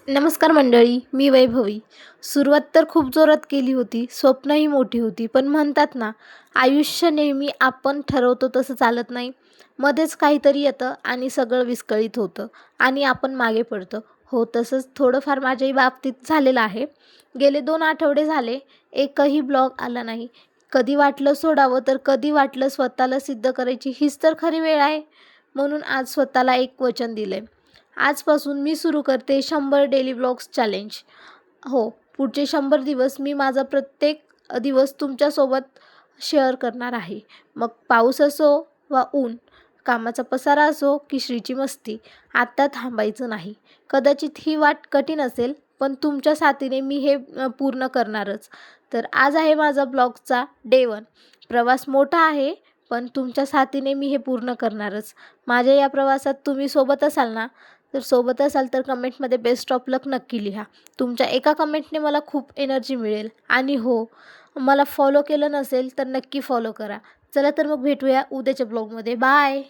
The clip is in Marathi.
नमस्कार मंडळी, मी वैभवी. सुरुवात तर खूप जोरात केली होती, स्वप्नही मोठी होती. पण म्हणतात ना, आयुष्य नेहमी आपण ठरवतो तसं चालत नाही. मध्येच काहीतरी येतं आणि सगळं विस्कळीत होतं आणि आपण मागे पडतो. हो, तसंच थोडंफार माझ्याही बाबतीत झालेलं आहे. गेले 2 आठवडे झाले, एकही ब्लॉग आला नाही. कधी वाटलं सोडावं, तर कधी वाटलं स्वतःला सिद्ध करायची हीच तर खरी वेळ आहे. म्हणून आज स्वतःला एक वचन दिलंय. आजपासून मी सुरू करते 100 डेली ब्लॉग्स चॅलेंज. हो, पुढचे 100 दिवस मी माझा प्रत्येक दिवस तुमच्यासोबत शेअर करणार आहे. मग पाऊस असो वा ऊन, कामाचा पसारा असो की श्रीची मस्ती, आता थांबायचं नाही. कदाचित ही वाट कठीण असेल, पण तुमच्या साथीने मी हे पूर्ण करणारच. तर आज आहे माझा ब्लॉगचा डे 1. प्रवास मोठा आहे, पण तुमच्या साथीने मी हे पूर्ण करणारच. माझ्या या प्रवासात तुम्ही सोबत असाल तर कमेंटमध्ये बेस्ट ऑफ लक नक्की लिहा. तुमच्या एका कमेंटने मला खूप एनर्जी मिळेल. आणि हो, मला फॉलो केलं नसेल तर नक्की फॉलो करा. चला तर मग भेटूया उद्याच्या ब्लॉगमध्ये. बाय.